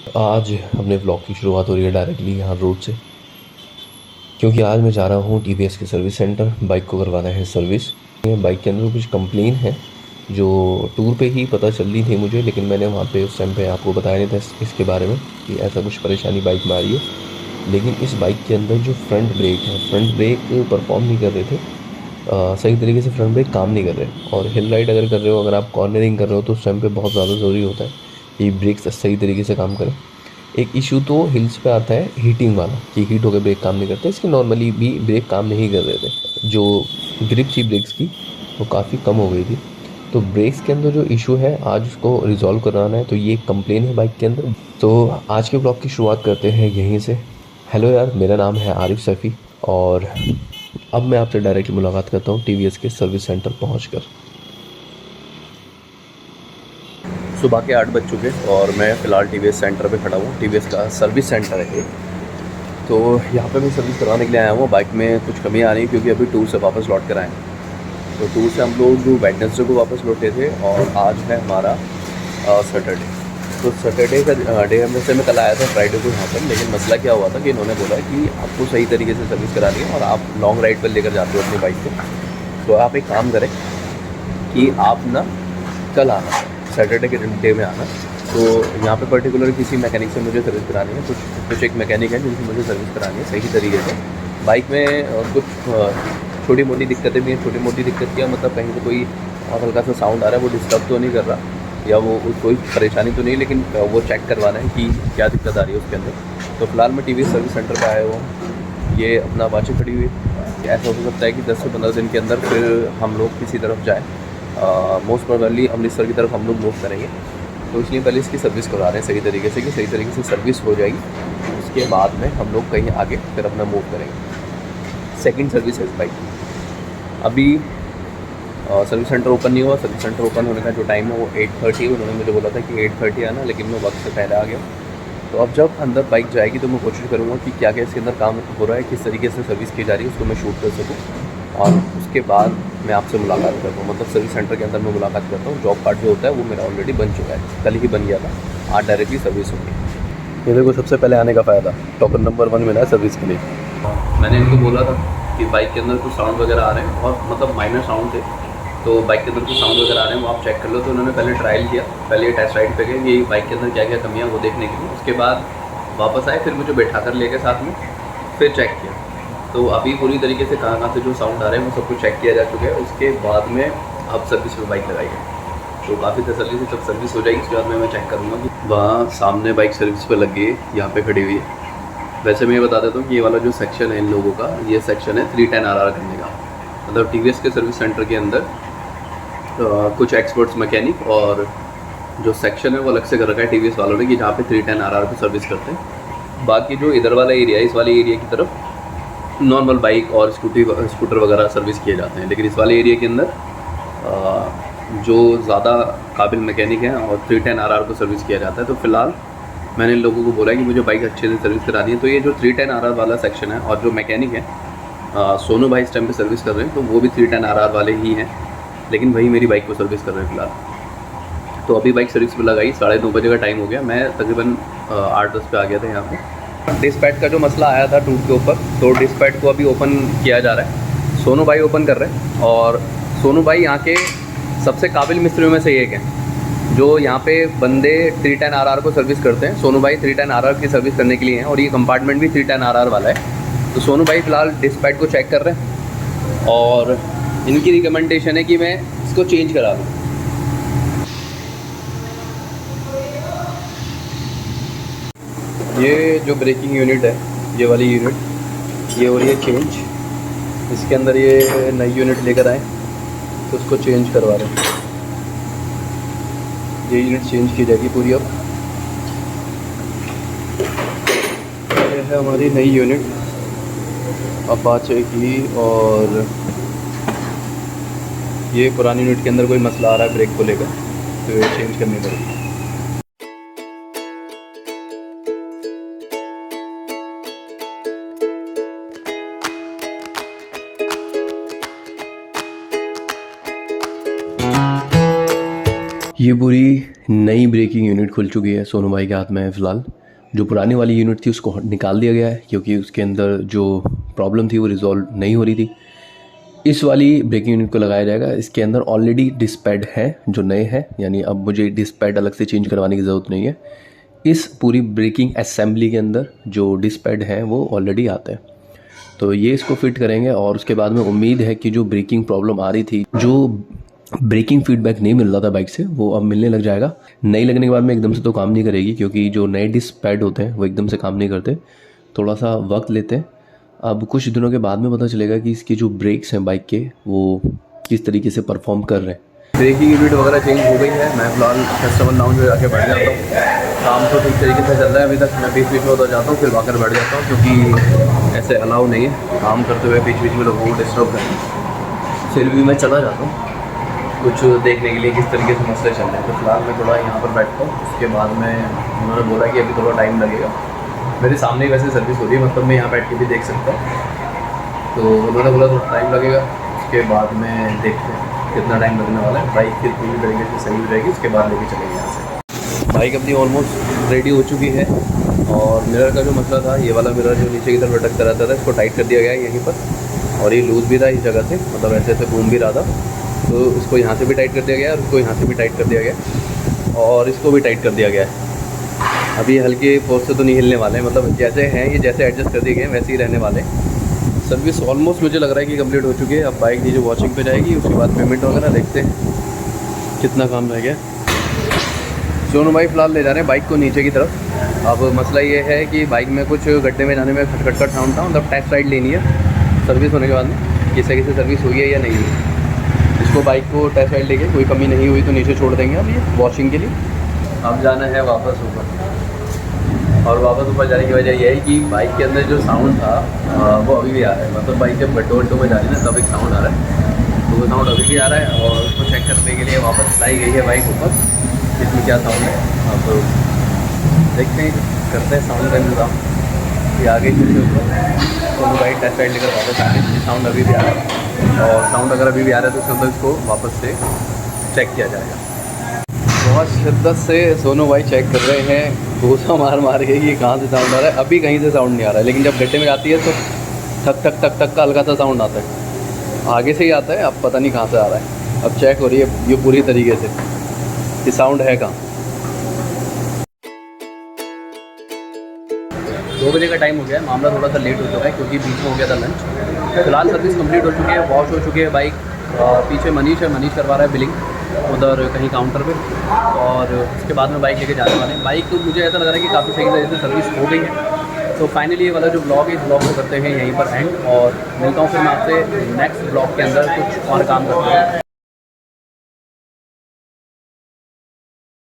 आज अपने ब्लॉग की शुरुआत हो रही है डायरेक्टली यहाँ रोड से, क्योंकि आज मैं जा रहा हूँ टीवीएस के सर्विस सेंटर। बाइक को करवाना है सर्विस। बाइक के अंदर कुछ कंप्लेन है जो टूर पे ही पता चल रही थी मुझे, लेकिन मैंने वहाँ पे उस टाइम पे आपको बताया नहीं था इसके बारे में कि ऐसा कुछ परेशानी बाइक में आ रही है। लेकिन इस बाइक के अंदर जो फ्रंट ब्रेक परफॉर्म नहीं कर रहे थे। सही तरीके से फ्रंट ब्रेक काम नहीं कर रहे। और हिल राइड अगर कर रहे हो, अगर आप कॉर्नरिंग कर रहे हो, तो उस टाइम पे बहुत ज़्यादा ज़रूरी होता है कि ब्रेक्स सही तरीके से काम करें। एक इशू तो हिल्स पे आता है हीटिंग वाला, कि हीट होकर ब्रेक काम नहीं करते। इसके नॉर्मली भी ब्रेक काम नहीं कर रहे थे। जो ग्रिप थी ब्रेक्स की वो काफ़ी कम हो गई थी। तो ब्रेक्स के अंदर जो इशू है आज उसको रिजॉल्व कराना है। तो ये एक कंप्लेन है बाइक के अंदर। तो आज के ब्लॉग की शुरुआत करते हैं यहीं से। हेलो यार, मेरा नाम है आरिफ सफ़ी और अब मैं आपसे डायरेक्टली मुलाकात करता हूँ टीवीएस के सर्विस सेंटर पहुँच। सुबह के 8 बज चुके और मैं फ़िलहाल टीवीएस सेंटर पे खड़ा हूँ। टीवीएस का सर्विस सेंटर है ये। तो यहाँ पे मैं सर्विस करवाने के लिए आया हूँ। बाइक में कुछ कमी आ रही है क्योंकि अभी टूर से वापस लौट कर आए हैं। तो टूर से हम लोग वेडनेसडे को वापस लौटे थे और आज है हमारा सैटरडे। तो सैटरडे का डे में से मैं कल आया था फ्राइडे को यहाँ पर। लेकिन मसला क्या हुआ था कि इन्होंने बोला कि आपको सही तरीके से सर्विस करानी है और आप लॉन्ग राइड पर लेकर जाते हो अपनी बाइक को। तो आप एक काम करें कि आप ना कल आना, सैटरडे के डे में आना। तो यहाँ पे पर्टिकुलर किसी मैकेनिक से मुझे सर्विस करानी है। कुछ एक मैकेनिक है जिनसे मुझे सर्विस करानी है सही तरीके से। बाइक में कुछ छोटी मोटी दिक्कतें भी हैं। छोटी मोटी दिक्कत क्या मतलब, कहीं से कोई हल्का सा साउंड आ रहा है, वो डिस्टर्ब तो नहीं कर रहा या वो कोई परेशानी तो नहीं, लेकिन वो चेक करवाना है कि क्या दिक्कत आ रही है उसके अंदर। तो फिलहाल मैं टीवीएस सर्विस सेंटर पर आया हुआ हूँ। ये अपना वाची खड़ी हुई है। ऐसा हो सकता है कि 10 से 15 दिन के अंदर फिर हम लोग किसी तरफ जाएँ। मोस्ट प्रोबेबली अमृतसर की तरफ हम लोग मूव करेंगे। तो इसलिए पहले इसकी सर्विस करवा रहे हैं सही तरीके से, कि सही तरीके से सर्विस हो जाएगी। उसके बाद में हम लोग कहीं आगे फिर अपना मूव करेंगे। सेकंड सर्विस है इस बाइक की। अभी सर्विस सेंटर ओपन नहीं हुआ। सर्विस सेंटर ओपन होने का जो टाइम है वो 8:30। उन्होंने मुझे बोला था कि 8:30 आना, लेकिन मैं वक्त से पहले आ गया। तो अब जब अंदर बाइक जाएगी तो मैं कोशिश करूँगा कि क्या क्या इसके अंदर काम हो रहा है, किस तरीके से सर्विस की जा रही है, उसको मैं शूट कर सकूँ। और उसके बाद मैं आपसे मुलाकात करता हूँ, मतलब सर्विस सेंटर के अंदर मैं मुलाकात करता हूँ। जॉब कार्ड जो होता है वो मेरा ऑलरेडी बन चुका है, कल ही बन गया था। आज डायरेक्टली सर्विस होगी। ये देखो, सबसे पहले आने का फ़ायदा, टोकन नंबर 1 मिला है सर्विस के लिए। मैंने इनको बोला था कि बाइक के अंदर कुछ साउंड वगैरह आ रहे हैं, और मतलब माइनर साउंड थे। तो बाइक के अंदर कुछ साउंड वगैरह आ रहे हैं, वो आप चेक कर लो। तो उन्होंने पहले ट्रायल किया, पहले टेस्ट राइड पे गए कि बाइक के अंदर क्या क्या कमियाँ वो देखने के लिए। उसके बाद वापस आए, फिर मुझे बैठा कर लेके साथ में फिर चेक किया। तो अभी पूरी तरीके से कहाँ से जो साउंड आ रहे हैं वो सब कुछ चेक किया जा चुका है। उसके बाद में अब सर्विस में बाइक लगाई है। तो काफ़ी तसल्ली से जब सर्विस हो जाएगी उसके बाद में मैं चेक करूँगा कि वहाँ सामने बाइक सर्विस पर लग गई है, यहाँ पे खड़ी हुई है। वैसे मैं ये बता देता हूँ कि ये वाला जो सेक्शन है इन लोगों का, ये सेक्शन है 310 RR करने का। मतलब टीवीएस के सर्विस सेंटर के अंदर कुछ एक्सपर्ट्स मैकेनिक और जो सेक्शन है वो अलग से कर रखा है टीवीएस वालों ने, कि जहाँ पे 310 RR को सर्विस करते हैं। बाकी जो इधर वाला एरिया है, इस वाले एरिया की तरफ नॉर्मल बाइक और स्कूटर वगैरह सर्विस किए जाते हैं। लेकिन इस वाले एरिया के अंदर जो ज़्यादा काबिल मैकेनिक हैं और 310 RR को सर्विस किया जाता है। तो फिलहाल मैंने इन लोगों को बोला कि मुझे बाइक अच्छे से सर्विस करानी है। तो ये जो 310 RR वाला सेक्शन है, और जो मैकेनिक है सोनू भाई इस टाइम पे सर्विस कर रहे हैं, तो वो भी 310 RR वाले ही हैं, लेकिन वही मेरी बाइक को सर्विस कर रहे हैं फिलहाल। तो अभी बाइक सर्विस पर लगाई, 9:30 बजे का टाइम हो गया। मैं तकरीबन 8-10 पे आ गया था यहाँ पे। डिस्पैच का जो मसला आया था टूट के ऊपर, तो डिस्पैच को अभी ओपन किया जा रहा है। सोनू भाई ओपन कर रहे हैं, और सोनू भाई यहाँ के सबसे काबिल मिस्त्रियों में से एक हैं जो यहाँ पे बंदे 310 RR को सर्विस करते हैं। सोनू भाई 310 RR की सर्विस करने के लिए हैं, और ये कंपार्टमेंट भी 310 RR वाला है। तो सोनू भाई फ़िलहाल डिस्पैच को चेक कर रहे हैं, और इनकी रिकमेंडेशन है कि मैं इसको चेंज करा दूँ। ये जो ब्रेकिंग यूनिट है, ये वाली यूनिट, ये हो रही है चेंज। इसके अंदर ये नई यूनिट लेकर आए, तो उसको चेंज करवा रहे हैं। ये यूनिट चेंज की जाएगी पूरी। अब ये है हमारी नई यूनिट अपाचे की, और ये पुरानी यूनिट के अंदर कोई मसला आ रहा है ब्रेक को लेकर, तो ये चेंज करनी पड़ेगी। ये पूरी नई ब्रेकिंग यूनिट खुल चुकी है, सोनू भाई के हाथ में है फ़िलहाल। जो पुरानी वाली यूनिट थी उसको निकाल दिया गया है क्योंकि उसके अंदर जो प्रॉब्लम थी वो रिज़ॉल्व नहीं हो रही थी। इस वाली ब्रेकिंग यूनिट को लगाया जाएगा। इसके अंदर ऑलरेडी डिस्क पैड है जो नए हैं, यानी अब मुझे डिस्क पैड अलग से चेंज करवाने की ज़रूरत नहीं है। इस पूरी ब्रेकिंग असेंबली के अंदर जो डिस्क पैड है वो ऑलरेडी आते हैं, तो ये इसको फिट करेंगे। और उसके बाद में उम्मीद है कि जो ब्रेकिंग प्रॉब्लम आ रही थी, जो ब्रेकिंग फीडबैक नहीं मिल रहा था बाइक से, वो अब मिलने लग जाएगा। नई लगने के बाद में एकदम से तो काम नहीं करेगी क्योंकि जो नए डिस्क पैड होते हैं वो एकदम से काम नहीं करते, थोड़ा सा वक्त लेते हैं। अब कुछ दिनों के बाद में पता चलेगा कि इसके जो ब्रेक्स हैं बाइक के वो किस तरीके से परफॉर्म कर रहे हैं। ब्रेकिंग यूनिट वगैरह चेंज हो गई है। मैं फ़िलहाल कस्टमर लाउंज में जाके बैठ जाता हूँ। काम तो ठीक तरीके से चल रहा है अभी तक। मैं बीच बीच में उधर जाता हूँ, फिर आकर बैठ जाता हूँ क्योंकि ऐसे अलाउ नहीं है काम करते हुए बीच बीच में लोगों को डिस्टर्ब करें। फिर भी मैं चला जाता हूँ कुछ देखने के लिए किस तरीके से मसले चल रहे हैं। तो फिलहाल मैं थोड़ा यहाँ पर बैठता हूँ। उसके बाद में उन्होंने बोला कि अभी थोड़ा टाइम लगेगा। मेरे सामने ही वैसे सर्विस हो रही है, मतलब मैं यहाँ बैठ के भी देख सकता हूँ। तो उन्होंने बोला थोड़ा टाइम लगेगा, उसके बाद में देखते हैं कितना टाइम लगने वाला है। बाइक की पूरी तरीके से सही हो जाएगी, उसके बाद लेके चलेंगे यहाँ से। बाइक अपनी ऑलमोस्ट रेडी हो चुकी है। और मिरर का जो मसला था, ये वाला मिरर जो नीचे की तरफ लटकता रहता था, इसको टाइट कर दिया गया है यहीं पर। और ये लूज़ भी था इस जगह से, मतलब ऐसे ऐसे घूम भी रहा था, तो इसको यहाँ से भी टाइट कर दिया गया है और इसको यहाँ से भी टाइट कर दिया गया है और इसको भी टाइट कर दिया गया है। अभी हल्के फोर्स से तो नहीं हिलने वाले हैं, मतलब जैसे हैं ये जैसे एडजस्ट कर दिए गए वैसे ही रहने वाले हैं। सर्विस ऑलमोस्ट मुझे लग रहा है कि कंप्लीट हो चुकी है। अब बाइक नीचे वॉशिंग पे जाएगी, उसके बाद पेमेंट वगैरह देखते हैं कितना काम रह गया। सोनू भाई फ़िलहाल ले जा रहे हैं बाइक को नीचे की तरफ। अब मसला ये है कि बाइक में कुछ गड्ढे में जाने में खटखट साउंड था, मतलब टेस्ट राइड लेनी है सर्विस होने के बाद में, किस तरीके से सर्विस हुई है या नहीं हुई। इसको बाइक को टेस्ट राइड लेके कोई कमी नहीं हुई तो नीचे छोड़ देंगे अब ये वॉशिंग के लिए। अब जाना है वापस ऊपर, और वापस ऊपर जाने की वजह यह है कि बाइक के अंदर जो साउंड था वो अभी भी आ रहा है। मतलब बाइक जब गड्ढों वड्ढों में जा रही है ना तब एक साउंड आ रहा है, तो वो साउंड अभी भी आ रहा है। और उसको चेक करने के लिए वापस लाई गई है बाइक ऊपर, इसमें क्या साउंड है। अब देखते हैं, करते हैं साउंड का इंतजाम। ये आगे फिर तो बाइक टेस्ट राइड लेकर वापस आ रही है। साउंड अभी भी आ रहा है, और साउंड अगर अभी भी आ रहा है तो उसके अंदर इसको वापस से चेक किया जाएगा। बहुत शिद्दत से सोनू भाई चेक कर रहे हैं, घूसा मार मार के ये कहाँ से साउंड आ रहा है। अभी कहीं से साउंड नहीं आ रहा है, लेकिन जब गड्ढे में जाती है तो ठक ठक ठक ठक का हल्का सा साउंड आता है, आगे से ही आता है। अब पता नहीं कहाँ से आ रहा है। अब चेक हो रही है ये पूरी तरीके से कि साउंड है कहाँ। 2 बजे का टाइम हो गया है। मामला थोड़ा सा लेट हो चुका है क्योंकि बीच में हो गया था लंच। फिलहाल सर्विस कंप्लीट हो चुकी है, वॉश हो चुकी है बाइक। पीछे मनीष है, मनीष करवा रहा है बिलिंग उधर कहीं काउंटर पे। और उसके बाद में बाइक लेके जाने वाले हैं। बाइक तो मुझे ऐसा लग रहा है कि काफ़ी सही तरीके से सर्विस हो गई है। तो फाइनली ये वाला जो ब्लॉग है इस ब्लॉग को करते हैं यहीं पर एंड, और मिलता हूँ फिर मैं आपसे नेक्स्ट ब्लॉग के अंदर कुछ और काम करते हैं।